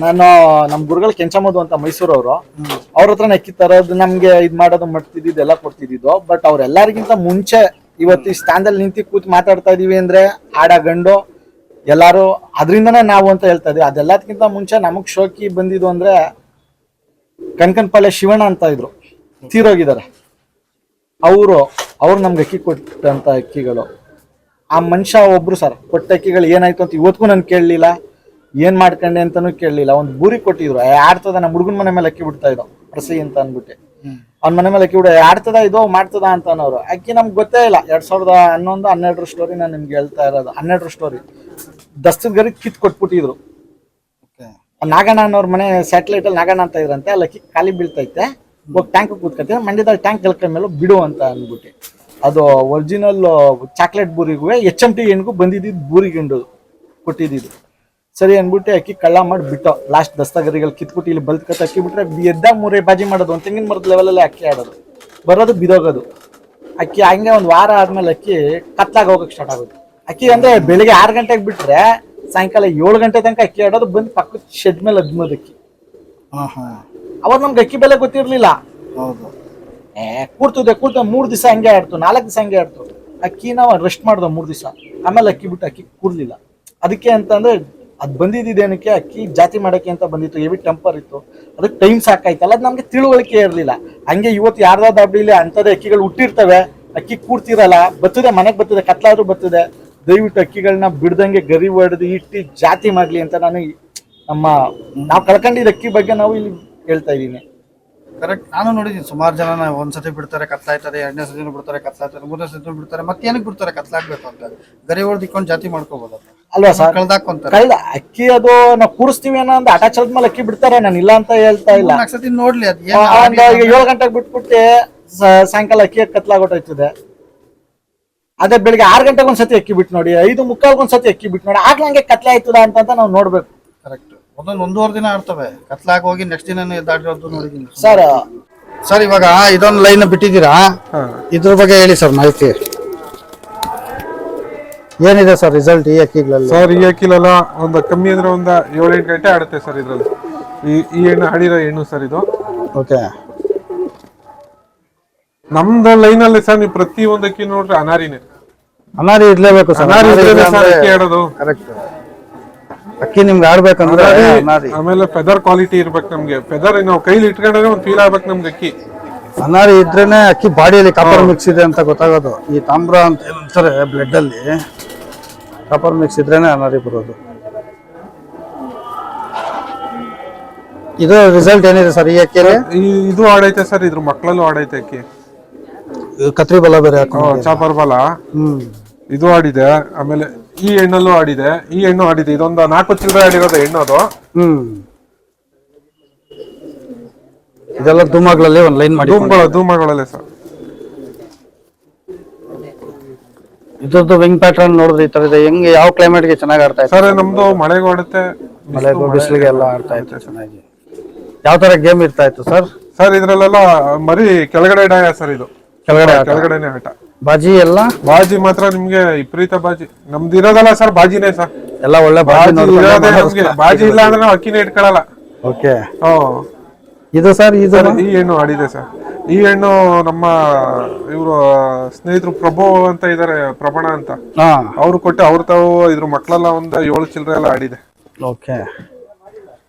ನಾನು ನಮ್ ಗುರುಗಳು ಕೆಂಚಮದು ಅಂತ ಮೈಸೂರವರು, ಅವ್ರ ಹತ್ರ ಅಕ್ಕಿ ತರೋದು, ನಮ್ಗೆ ಇದ್ ಮಾಡೋದು ಮಾಡ್ತಿದ್ದು ಎಲ್ಲ ಕೊಡ್ತಿದ್ದು. ಬಟ್ ಅವ್ರೆಲ್ಲರಿಗಿಂತ ಮುಂಚೆ ಇವತ್ತು ಈ ಸ್ಥಾನದಲ್ಲಿ ನಿಂತು ಕೂತ್ ಮಾತಾಡ್ತಾ ಇದೀವಿ ಅಂದ್ರೆ ಆಡ ಗಂಡು ಎಲ್ಲಾರು ಅದ್ರಿಂದನೇ ನಾವು ಅಂತ ಹೇಳ್ತಾ ಇದೀವಿ. ಅದೆಲ್ಲದಕ್ಕಿಂತ ಮುಂಚೆ ನಮಗ್ ಶೋಕಿ ಬಂದಿದ್ದು ಅಂದ್ರೆ ಕನಕನಪಾಳ್ಯ ಶಿವಣ್ಣ ಅಂತ ಇದ್ರು, ತೀರೋಗಿದ್ದಾರೆ. ಅವ್ರು ನಮ್ಗೆ ಅಕ್ಕಿ ಕೊಟ್ಟಂತ ಅಕ್ಕಿಗಳು. ಆ ಮನುಷ್ಯ ಒಬ್ರು ಸರ್ ಕೊಟ್ಟ ಅಕ್ಕಿಗಳು ಏನಾಯ್ತು ಅಂತ ಇವತ್ತಿಗೂ ನನ್ ಕೇಳಲಿಲ್ಲ, ಏನ್ ಮಾಡ್ಕೊಂಡೆ ಅಂತಾನು ಕೇಳಲಿಲ್ಲ. ಒಂದು ಬೂರಿ ಕೊಟ್ಟಿದ್ರು, ಆಡ್ತದ ನಮ್ಮ ಹುಡುಗನ ಮನೆ ಮೇಲೆ ಅಕ್ಕಿ ಬಿಡ್ತಾ ಇದ್ದೋ ಪ್ರಸಿ ಅಂತ ಅನ್ಬಿಟ್ಟೆ. ಅವ್ನ ಮನೆ ಮೇಲೆ ಅಕ್ಕಿ ಬಿಡ ಆಡ್ತದ ಇದು ಮಾಡ್ತದ ಅಂತ ಅನ್ನೋರು. ಅಕ್ಕಿ ನಮ್ಗೆ ಗೊತ್ತೇ ಇಲ್ಲ. 2011-12 ಸ್ಟೋರಿ ನಾನು ನಿಮ್ಗೆ ಹೇಳ್ತಾ ಇರೋದು. 12 ಸ್ಟೋರಿ ದಸ್ತದ ಗರಿ ಕಿತ್ ಕೊಟ್ಬಿಟ್ಟಿದ್ರು. ನಾಗಣ್ಣ ಅನ್ನೋರ್ ಮನೆ ಸ್ಯಾಟಲೈಟ್ ಅಲ್ಲಿ ನಾಗಣ್ಣ ಅಂತ ಇದ್ರಂತೆ. ಅಲ್ಲಿ ಅಕ್ಕಿ ಖಾಲಿ ಬೀಳ್ತೈತೆ, ಹೋಗಿ ಟ್ಯಾಂಕ್ ಕೂತ್ಕತ್ತೆ, ಮಂಡ್ಯದಲ್ಲಿ ಟ್ಯಾಂಕ್ ಕೆಲ್ಕ ಮೇಲೆ ಬಿಡು ಅಂತ ಅಂದ್ಬಿಟ್ಟು. ಅದು ಒರಿಜಿನಲ್ ಚಾಕ್ಲೇಟ್ ಬೂರಿಗೂ HMT ಹೆಣ್ಗೂ ಬಂದಿದ್ದು ಬೂರಿ ಗಿಂಡು ಕೊಟ್ಟಿದ್ದು. ಸರಿ ಅನ್ಬಿಟ್ಟು ಅಕ್ಕಿ ಕಳ್ಳ ಮಾಡಿ ಬಿಟ್ಟು ಲಾಸ್ಟ್ ದಸ್ತಗರಿಗಳು ಕಿತ್ಬಿಟ್ಟು ಇಲ್ಲಿ ಬಲ್ತ್ಕತ್ತ ಅಕ್ಕಿ ಬಿಟ್ರೆ ಎದ್ದ 3 ಬಾಜಿ ಮಾಡೋದು. ಒಂದು ತೆಂಗಿನ ಮರದ ಲೆವೆಲಲ್ಲೇ ಅಕ್ಕಿ ಆಡೋದು, ಬರೋದು ಬಿದೋಗೋದು. ಅಕ್ಕಿ ಹಂಗೆ 1 ವಾರ ಆದ್ಮೇಲೆ ಅಕ್ಕಿ ಕತ್ಲಾಗ ಹೋಗಕ್ಕೆ ಸ್ಟಾರ್ಟ್ ಆಗೋದು. ಅಕ್ಕಿ ಅಂದ್ರೆ ಬೆಳಿಗ್ಗೆ 6 ಗಂಟೆಗೆ ಬಿಟ್ರೆ ಸಾಯಂಕಾಲ 7 ಗಂಟೆ ತನಕ ಅಕ್ಕಿ ಆಡೋದು. ಬಂದು ಪಕ್ಕದ ಶೆಡ್ ಮೇಲೆ ಅದ್ಮೋದು ಅಕ್ಕಿ. ಅವಾಗ ನಮ್ಗೆ ಅಕ್ಕಿ ಬೆಲೆ ಗೊತ್ತಿರ್ಲಿಲ್ಲ. ಕೂರ್ತದೆ 3 ದಿವಸ ಹಂಗೆ ಆಡ್ತು, 4 ದಿವಸ ಹಂಗೆ ಆಡ್ತು. ಅಕ್ಕಿ ನಾವು ರೆಸ್ಟ್ ಮಾಡ್ದೋ 3 ದಿವಸ, ಆಮೇಲೆ ಅಕ್ಕಿ ಬಿಟ್ಟು ಅಕ್ಕಿ ಕೂರ್ಲಿಲ್ಲ. ಅದಕ್ಕೆ ಅಂತಂದ್ರೆ ಅದ್ ಬಂದಿದ್ದೇನಕ್ಕೆ ಅಕ್ಕಿ ಜಾತಿ ಮಾಡಕ್ಕೆ ಅಂತ ಬಂದಿತ್ತು. ಹೆವಿ ಟೆಂಪರ್ ಇತ್ತು, ಅದಕ್ಕೆ ಟೈಮ್ ಸಾಕಾಯ್ತಲ್ಲ, ಅದು ನಮ್ಗೆ ತಿಳುವಳಿಕೆ ಇರಲಿಲ್ಲ. ಹಂಗೆ ಇವತ್ತು ಯಾರ್ದಾದ್ರು ದಾಬ್ಡಿಲಿ ಅಂಥದ್ದೇ ಅಕ್ಕಿಗಳು ಹುಟ್ಟಿರ್ತವೆ, ಅಕ್ಕಿ ಕೂರ್ತಿರಲ್ಲ, ಬರ್ತದೆ ಮನೆಗೆ ಬರ್ತದೆ, ಕತ್ಲಾದ್ರೂ ಬರ್ತದೆ. ದಯವಿಟ್ಟು ಅಕ್ಕಿಗಳನ್ನ ಬಿಡ್ದಂಗೆ ಗರಿ ಹೊಡೆದು ಇಟ್ಟು ಜಾತಿ ಮಾಡ್ಲಿ ಅಂತ ನಾನು ನಾವು ಕಳ್ಕೊಂಡಿದ್ದ ಅಕ್ಕಿ ಬಗ್ಗೆ ನಾವು ಇಲ್ಲಿ ಹೇಳ್ತಾ ಇದ್ದೀನಿ. ಕರೆಕ್ಟ್. ನಾನು ನೋಡಿದೀನಿ ಸುಮಾರು ಜನ ಒಂದ್ಸತಿ ಬಿಡ್ತಾರೆ ಕತ್ಲಾಯ್ತದೆ, 2ನೇ ಸತಿ ಬಿಡ್ತಾರೆ ಕತ್ಲಾಯ್ತದೆ, 3ನೇ ಸತಿ ಬಿಡ್ತಾರೆ, ಮತ್ತೇನಕ್ಕೆ ಬಿಡ್ತಾರೆ ಕತ್ಲಾಗ್ಬೇಕು ಅಂತ ಗರಿ ಹೊಡೆದು ಇಕ್ಕೊಂಡು ಜಾತಿ ಮಾಡ್ಕೋಬಹುದು ಅಲ್ವಾ ಸರ್? ಕಳ್ದ ಅಕ್ಕಿ ಅದು ನಾವು ಕೂರಿಸ್ತೀವಿ ಅನ್ನೋ ಒಂದು ಆಟ ಚಲದ ಮೇಲೆ ಅಕ್ಕಿ ಬಿಡ್ತಾರೆ, ನಾನು ಇಲ್ಲ ಅಂತ ಹೇಳ್ತಾ ಇಲ್ಲ. ಸತಿ ನೋಡ್ಲಿ ಅದ್ 7 ಗಂಟೆಗೆ ಬಿಟ್ಬಿಟ್ಟು ಸಾಯಂಕಾಲ ಅಕ್ಕಿ ಕತ್ಲಾಗೊಟ್ಟೋಯ್ತದೆ. ಅದೇ ಬೆಳಿಗ್ಗೆ 6 ಗಂಟೆಗೆ ಒಂದ್ಸತಿ ಅಕ್ಕಿ ಬಿಟ್ಟು ನೋಡಿ, 5:45 ಒಂದ್ಸತಿ ಅಕ್ಕಿ ಬಿಟ್ಟು ನೋಡಿ, ಆಗ್ಲೇ ಹಂಗೆ ಕತ್ಲೆ ಆಯ್ತದ ಅಂತ ನಾವು ನೋಡ್ಬೇಕು. ಕರೆಕ್ಟ್. 1-1.5 ದಿನ ಆಡ್ತವೆ, ಕತ್ಲಾಗ ಹೋಗಿ ನೆಕ್ಸ್ಟ್ ದಿನ ಎದ್ದಾಡಿರೋದು ನೋಡಿದೀನಿ ಸರ್. ಇವಾಗ ಇದೊಂದು ಲೈನ್ ಬಿಟ್ಟಿದ್ದೀರಾ, ಇದ್ರ ಬಗ್ಗೆ ಹೇಳಿ ಸರ್ ಮಾಹಿತಿ. ಏನಿದೆ ಸರ್ ರಿಸಲ್ಟ್ ಈ ಅಕ್ಕಿಗಳಲ್ಲಿ? ಸರ್ ಈ ಅಕ್ಕಿಲೆಲ್ಲ ಒಂದು ಕಮ್ಮಿ ಅಂದ್ರೆ ಒಂದು 7-8 ಗಂಟೆ ಆಡುತ್ತೆ ಸರ್. ಇದ್ರಲ್ಲಿ ಈ ಹೆಣ್ಣು ಆಡಿರೋ ಹೆಣ್ಣು ಸರ್ ಇದು. ಓಕೆ. ನಮ್ದು ಲೈನ್ ಅಲ್ಲಿ ಸರ್ ನೀವು ಪ್ರತಿ ಒಂದು ಅಕ್ಕಿ ನೋಡ್ರಿ ಅನಾರಿನೇ. ಅನಾರಿ ಇರ್ಲೇಬೇಕು ಸರ್. ಅನಾರಿ ಇದ್ರೇನೆ ಸರ್ ಅಕ್ಕಿ ಆಡೋದು. ಕರೆಕ್ಟ್. ಅಕ್ಕಿ ನಿಮ್ಗೆ ಆಡ್ಬೇಕಂದ್ರೆ ಅನಾರಿ. ಆಮೇಲೆ ಫೆದರ್ ಕ್ವಾಲಿಟಿ ಇರ್ಬೇಕು ನಮ್ಗೆ. ಫೆದರ್ ನಾವು ಕೈಲಿ ಇಟ್ಕೊಂಡ್ರೆ ಒಂದು ಫೀಲ್ ಆಗ್ಬೇಕು ನಮ್ಗೆ ಅಕ್ಕಿ. ಅನಾರಿ ಇದ್ರೇನೆ ಅಕ್ಕಿ ಬಾಡಿಯಲ್ಲಿ ಕಾಪರ್ ಮಿಕ್ಸ್ ಇದೆ ಅಂತ ಗೊತ್ತಾಗೋದು. ಈ ತಾಮ್ರ ಅಂತ ಹೇಳ್ತಾರೆ ಬ್ಲಡ್ ಅಲ್ಲಿ ಕಾಪರ್ ಮಿಕ್ಸ್ ಇದ್ರೇನೆ ಅನಾರಿ ಬರೋದು. ಇದು ರಿಸಲ್ಟ್ ಏನಿದೆ ಸರ್ ಈ ಅಕ್ಕಿಯಲ್ಲಿ? ಇದು ಆಡೈತೆ ಸರ್, ಇದ್ರ ಮಕ್ಕಳಲ್ಲೂ ಆಡೈತೆ ಅಕ್ಕಿ. ಕತ್ರಿ ಬಲ ಬೇರೆ ಚಾಪರ್ ಬಲ ಇದು ಆಡಿದೆ. ಆಮೇಲೆ ಈ ಹೆಣ್ಣಲ್ಲೂ ಆಡಿದೆ, ಈ ಹೆಣ್ಣು ಆಡಿದೆ. ಇದೊಂದು 4 ಚಿಲ್ಲರೆ ಆಡಿರೋದು ಹೆಣ್ಣು ಅದು. ಇದೆಲ್ಲ ಧೂಮಗಳಲ್ಲಿ ಒಂದು ಲೈನ್ ಮಾಡಿ ಧೂಮಗಳಲ್ಲೇ ಸರ್. ಇದ್ರದ್ದು ವಿಂಗ್ ಪ್ಯಾಟರ್ನ್ ನೋಡಿದ್ರೆ ಈ ತರ ಇದೆ. ಹೆಂಗೆ ಯಾವ ಕ್ಲೈಮೇಟ್ಗೆ ಚೆನ್ನಾಗಿ ಆಡ್ತಾ ಇದೆ ಸರ್? ನಮ್ದು ಮಳೆಗೂ ಆಡುತ್ತೆ, ಮಳೆಗೂ ಬಿಸಿಲಿಗೆ ಎಲ್ಲ ಆಡ್ತಾ ಇತ್ತು ಚೆನ್ನಾಗಿ. ಯಾವ ತರ ಗೇಮ್ ಇರ್ತಾ ಇತ್ತು ಸರ್? ಸರ್ ಇದ್ರಲ್ಲೆಲ್ಲ ಮರಿ ಕೆಳಗಡೆ ಡಾಯ ಸರ್. ಇದು ಕೆಳಗಡೆನೆ ಆಟ. ಬಾಜಿ ಎಲ್ಲ ಬಾಜಿ ಮಾತ್ರ ನಿಮ್ಗೆ ವಿಪರೀತ ಬಾಜಿ. ನಮ್ದು ಇರೋದಲ್ಲ ಸರ್ ಬಾಜಿನೇ ಸರ್. ಎಲ್ಲ ಒಳ್ಳೆ ಬಾಜಿ ನಮ್ಗೆ ಬಾಜಿ ಇಲ್ಲ ಅಂದ್ರೆ ನಾವು ಅಕ್ಕಿನೇ ಇಟ್ಕೊಳ್ಳಲ್ಲ. ಓಕೆ. ಇದು ಸರ್ ಈ ಹೆಣ್ಣು ಆಡಿದೆ ಸರ್. ಈ ಹೆಣ್ಣು ನಮ್ಮ ಇವರು ಸ್ನೇಹಿತರು ಪ್ರಭು ಅಂತ ಇದಾರೆ, ಪ್ರಭಣ ಅಂತ, ಅವ್ರು ಕೊಟ್ಟು ಅವ್ರು ತಾವು ಇದ್ರ ಮಕ್ಕಳೆಲ್ಲ ಒಂದು 7 ಚಿಲ್ಲರೆ ಎಲ್ಲ ಆಡಿದೆ. ಓಕೆ.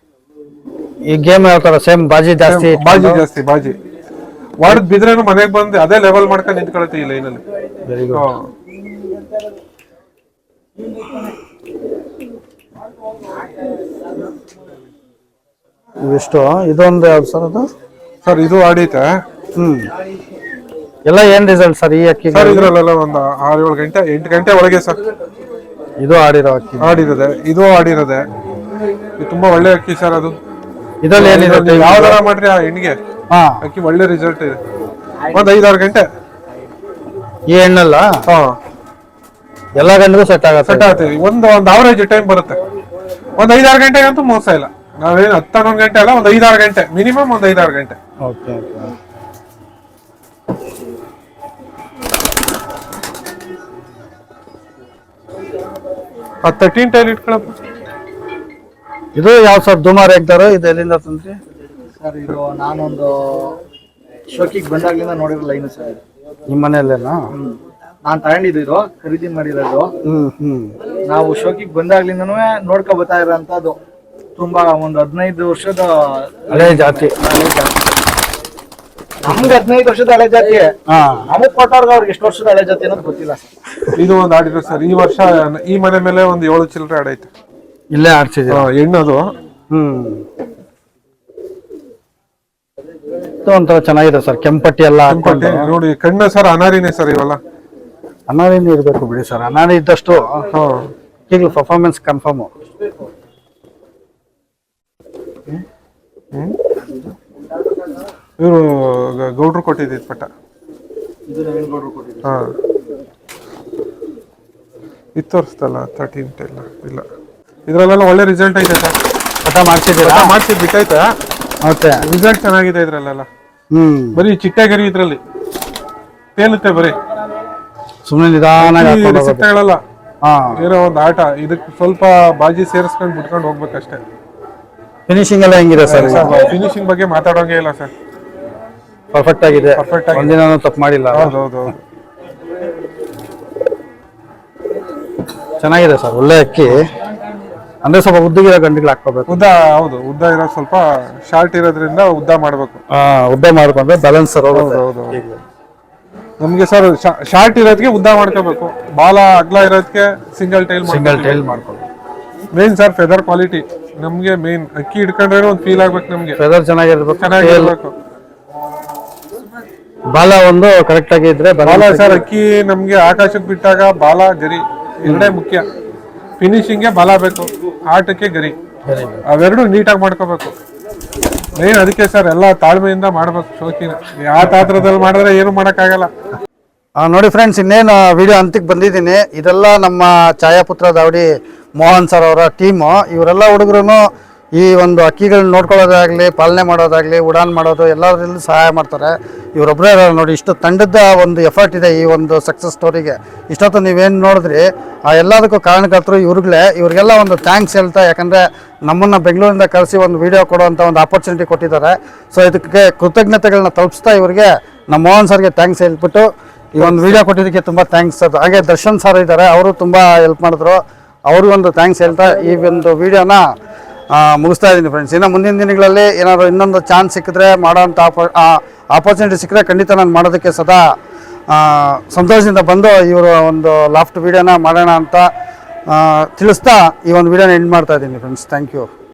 ಈ ಗೇಮ್ ಯಾವ ತರ? ಸೇಮ್ ಬಾಜಿ ಜಾಸ್ತಿ ಬಾಜಿ ವಾಡದ್ ಬಿದ್ರೇನು ಮನೆಗೆ ಬಂದು ಅದೇ ಲೆವೆಲ್ ಮಾಡ್ಕೊಂಡು ನಿಂತ್ಕೊಳತ್ತೆ ಈ ಲೈನ್ ಅಲ್ಲಿ. Very good. ಇವಿಷ್ಟು. ಇದೊಂದು ಯಾವ್ದು ಸರ್ ಅದು? ಸರ್ ಇದು ಆಡೈತೆ. ಎಲ್ಲ ಏನ್ ರಿಸಲ್ಟ್ ಸರ್ ಈ ಅಕ್ಕಿ? ಸರ್ ಇದ್ರಲ್ಲೆಲ್ಲ ಒಂದು 6-7 ಗಂಟೆ 8 ಗಂಟೆ ಒಳಗೆ ಸರ್ ಇದು ಆಡಿರೋ ಅಕ್ಕಿ. ಆಡಿರೋದೆ, ಇದು ಆಡಿರೋದೆ. ತುಂಬಾ ಒಳ್ಳೆ ಅಕ್ಕಿ ಸರ್ ಅದು. ಇದ್ರಲ್ಲಿ ಏನಿದೆ? ಯಾವ ತರ ಮಾಡ್ರಿ ಆ ಹೆಣ್ಣಿಗೆ ಅಕ್ಕಿ ಒಳ್ಳೆ ರಿಸಲ್ಟ್ ಇದೆ. ಒಂದ್ 5-6 ಗಂಟೆ ಈ ಹೆಣ್ಣಲ್ಲ ಎಲ್ಲ ಗಂಟೆಗೂ ಸೆಟ್ ಆಗುತ್ತೆ. ಒಂದು ಅವರೇಜ್ ಟೈಮ್ ಬರುತ್ತೆ. ಒಂದ್ 5-6 ಗಂಟೆಗೆ ಅಂತೂ ಮೋಸ ಇಲ್ಲ. ನಾವೇನು 10-11 ಗಂಟೆ ಅಲ್ಲ, ಒಂದ್ 5-6 ಗಂಟೆ ಮಿನಿಮಮ್, ಒಂದ್ 5-6 ಗಂಟೆ. ಓಕೆ. ಆ 13 ಟೈಲ್ ಇಟ್ಕೊಳಪ್ಪ. ಇದು ಯಾವ ಸರ್? ಧೂಮಾರ್ ಎಗ್ದಾರ? ಇದು ಎಲ್ಲಿಂದ ತಂದ್ರಿ ಸರ್? ಇದು ನಾನೊಂದು ಶೋಕಿಗೆ ಬಂದಾಗ್ಲಿಂದ ನೋಡಿರೋ ಲೈನ್ ಸರ್. ನಿಮ್ಮ ಮನೆಯಲ್ಲೇನಾ? ನಾನ್ ತಗೊಂಡಿದ್ದು, ಇದು ಖರೀದಿ ಮಾಡಿರೋದು. ನಾವು ಶೋಕಿಗೆ ಬಂದಾಗ್ಲಿಂದನೂ ನೋಡ್ಕೊ ಬರ್ತಾ ಇರೋಂಥದ್ದು. ತುಂಬಾ ಒಂದು 15 ವರ್ಷದ ಹಳೆ ಜಾತಿ. ನಮ್ಗೆ 15 ವರ್ಷದ ಹಳೆ ಜಾತಿ. ನಮಗ್ ಕೊಟ್ಟವ್ರಿಗೆ ಅವ್ರಿಗೆ ಎಷ್ಟು ವರ್ಷದ ಹಳೆ ಜಾತಿ ಅನ್ನೋದು ಗೊತ್ತಿಲ್ಲ ಸರ್. ಇದು ಒಂದು ಆಡಿರೋ ಸರ್. ಈ ವರ್ಷ ಈ ಮನೆ ಮೇಲೆ ಒಂದು 7 ಚಿಲ್ಲರೆ ಆಡೈತೆ. ಇಲ್ಲೇ ಆಡ್ಸಿದ್ವಿ ಹೆಣ್ಣದು. ಒಂಥರ ಚೆನ್ನಾಗಿದೆ ಸರ್. ಕೆಂಪಟ್ಟಿ ಎಲ್ಲ ನೋಡಿ. ಕಣ್ಣು ಸರ್ ಅನಾರಿನೇ ಸರ್. ಇವೆಲ್ಲ ಅನಾರಿನೇ ಇರ್ಬೇಕು ಬಿಡಿ ಸರ್. ಅನಾರಿ ಇದ್ದಷ್ಟು ಈಗಲೂ ಪರ್ಫಾರ್ಮೆನ್ಸ್ ಕನ್ಫರ್ಮ್. ಇವರು ಗೌಡ್ರು ಕೊಟ್ಟಿದ್ದ ಪಟ್ಟ. ಇದು ತೋರಿಸ್ತಲ್ಲ 13 ಟೈಲ್. ಇಲ್ಲ, ಇದ್ರಲ್ಲೆಲ್ಲ ಒಳ್ಳೆ ರಿಸಲ್ಟ್ ಐತೆ ಸರ್. ಪಟ ಮಾಡ್ಸಿದ್ ಬಿಟ್ಟೈತೆ. ಓಕೆ. ರಿಸಲ್ಟ್ ಚೆನ್ನಾಗಿದೆ ಇದ್ರಲ್ಲೆಲ್ಲ. ಬರೀ ಚಿಟ್ಟೆ ಗರಿ ಇದ್ರಲ್ಲಿ ತೇಲುತ್ತೆ. ಬರೀ ಸುಮ್ಮನೆ ನಿಧಾನ ಸಿಗ್ತಾಗಳಲ್ಲ. ಏನೋ ಒಂದು ಆಟ. ಇದಕ್ಕೆ ಸ್ವಲ್ಪ ಬಾಜಿ ಸೇರಿಸ್ಕೊಂಡು ಬಿಟ್ಕೊಂಡು ಹೋಗ್ಬೇಕಷ್ಟೇ. ಫಿನಿಶಿಂಗ್ ಎಲ್ಲ ಹೆಂಗಿದೆ ಸರ್? ಫಿನಿಶಿಂಗ್ ಬಗ್ಗೆ ಮಾತಾಡೋಂಗೇ ಇಲ್ಲ ಸರ್. ಪರ್ಫೆಕ್ಟ್ ಆಗಿದೆ. ಒಂದಿನ ತಪ್ಪು ಮಾಡಿಲ್ಲ. ಹೌದೌದು. ಚೆನ್ನಾಗಿದೆ ಸರ್. ಒಳ್ಳೆ ಅಕ್ಕಿ. ಅಂದ್ರೆ ಸ್ವಲ್ಪ ಉದ್ದಗಿರೋ ಗಂಟೆಗಳು ಹಾಕೋಬೇಕು. ಉದ್ದ. ಹೌದು, ಉದ್ದ ಇರೋದು ಸ್ವಲ್ಪ ಶಾರ್ಟ್ ಇರೋದ್ರಿಂದ ಉದ್ದ ಮಾಡ್ಬೇಕು. ಉದ್ದ ಮಾಡ್ಕೊಂಡ್ರೆ ಬ್ಯಾಲೆನ್ಸ್. ಹೌದು. ನಮ್ಗೆ ಸರ್ ಶಾರ್ಟ್ ಇರೋದಕ್ಕೆ ಉದ್ದ ಮಾಡ್ಕೋಬೇಕು. ಬಾಲ ಅಗ್ಲ ಇರೋದಕ್ಕೆ ಸಿಂಗಲ್ ಟೈಲ್ ಮಾಡ್ಕೋಬೇಕು. ಮೇನ್ ಸರ್ ಫೆದರ್ ಕ್ವಾಲಿಟಿ ನಮ್ಗೆ ಮೇನ್. ಅಕ್ಕಿ ಹಿಡ್ಕೊಂಡ್ರೆ ಒಂದು ಫೀಲ್ ಆಗ್ಬೇಕು ನಮ್ಗೆ. ಫೆದರ್ ಚೆನ್ನಾಗಿರ್ಬೇಕು. ಬಾಲ ಒಂದು ಕರೆಕ್ಟ್ ಆಗಿ ಇದ್ರೆ ಬಾಲ ಸರ್. ಅಕ್ಕಿ ನಮ್ಗೆ ಆಕಾಶಕ್ಕೆ ಬಿಟ್ಟಾಗ ಬಾಲ ಗರಿ ಎರಡೇ ಮುಖ್ಯ. ಫಿನಿಶಿಂಗ್ಗೆ ಬಾಲ ಬೇಕು, ಆಟಕ್ಕೆ ಗರಿ. ಅವೆರಡು ನೀಟಾಗಿ ಮಾಡ್ಕೋಬೇಕು ಮೇನ್. ಅದಕ್ಕೆ ಸರ್ ಎಲ್ಲ ತಾಳ್ಮೆಯಿಂದ ಮಾಡ್ಬೇಕು ಶೋಕಿನ. ಯಾವ ತಾತ್ರದಲ್ಲಿ ಮಾಡಿದ್ರೆ ಏನು ಮಾಡಕ್ಕಾಗಲ್ಲ. ನೋಡಿ ಫ್ರೆಂಡ್ಸ್, ಇನ್ನೇನು ವಿಡಿಯೋ ಅಂತಿಗೆ ಬಂದಿದ್ದೀನಿ. ಇದೆಲ್ಲ ನಮ್ಮ ಛಾಯಾಪುತ್ರ ದಾವಡಿ ಮೋಹನ್ ಸರ್ ಅವರ ಟೀಮು. ಇವರೆಲ್ಲ ಹುಡುಗರು ಈ ಒಂದು ಅಕ್ಕಿಗಳನ್ನ ನೋಡ್ಕೊಳ್ಳೋದಾಗಲಿ, ಪಾಲನೆ ಮಾಡೋದಾಗಲಿ, ಉಡಾನ್ ಮಾಡೋದು ಎಲ್ಲದರಲ್ಲೂ ಸಹಾಯ ಮಾಡ್ತಾರೆ. ಇವರೊಬ್ಬರೇ ನೋಡಿ. ಇಷ್ಟು ತಂಡದ ಒಂದು ಎಫರ್ಟ್ ಇದೆ ಈ ಒಂದು ಸಕ್ಸಸ್ ಸ್ಟೋರಿಗೆ. ಇಷ್ಟೊತ್ತು ನೀವೇನು ನೋಡಿದ್ರಿ, ಆ ಎಲ್ಲದಕ್ಕೂ ಕಾರಣಕರ್ತರು ಇವ್ರಿಗಳೇ. ಇವ್ರಿಗೆಲ್ಲ ಒಂದು ಥ್ಯಾಂಕ್ಸ್ ಹೇಳ್ತಾ, ಯಾಕಂದರೆ ನಮ್ಮನ್ನು ಬೆಂಗಳೂರಿಂದ ಕರೆಸಿ ಒಂದು ವಿಡಿಯೋ ಕೊಡುವಂಥ ಒಂದು ಆಪರ್ಚುನಿಟಿ ಕೊಟ್ಟಿದ್ದಾರೆ. ಸೊ ಇದಕ್ಕೆ ಕೃತಜ್ಞತೆಗಳನ್ನ ತಲುಪಿಸ್ತಾ ಇವರಿಗೆ ನಮ್ಮ ಮೋಹನ್ ಸರ್ಗೆ ಥ್ಯಾಂಕ್ಸ್ ಹೇಳ್ಬಿಟ್ಟು ಈ ಒಂದು ವಿಡಿಯೋ ಕೊಟ್ಟಿದ್ದಕ್ಕೆ ತುಂಬ ಥ್ಯಾಂಕ್ಸ್ ಸರ್. ಹಾಗೆ ದರ್ಶನ್ ಸರ್ ಇದ್ದಾರೆ, ಅವರು ತುಂಬ ಹೆಲ್ಪ್ ಮಾಡಿದ್ರು, ಅವ್ರಿಗೊಂದು ಥ್ಯಾಂಕ್ಸ್ ಹೇಳ್ತಾ ಈ ಒಂದು ವಿಡಿಯೋನ ಮುಗಿಸ್ತಾ ಇದ್ದೀನಿ ಫ್ರೆಂಡ್ಸ್. ಇನ್ನು ಮುಂದಿನ ದಿನಗಳಲ್ಲಿ ಏನಾದ್ರು ಇನ್ನೊಂದು ಚಾನ್ಸ್ ಸಿಕ್ಕಿದ್ರೆ ಮಾಡೋಂಥ ಆಪರ್ಚುನಿಟಿ ಸಿಕ್ಕರೆ ಖಂಡಿತ ನಾನು ಮಾಡೋದಕ್ಕೆ ಸದಾ ಸಂತೋಷದಿಂದ ಬಂದು ಇವರು ಒಂದು ಲಾಫ್ಟ್ ವಿಡಿಯೋನ ಮಾಡೋಣ ಅಂತ ತಿಳಿಸ್ತಾ ಈ ಒಂದು ವಿಡಿಯೋನ ಎಂಡ್ ಮಾಡ್ತಾ ಇದ್ದೀನಿ ಫ್ರೆಂಡ್ಸ್. Thank you.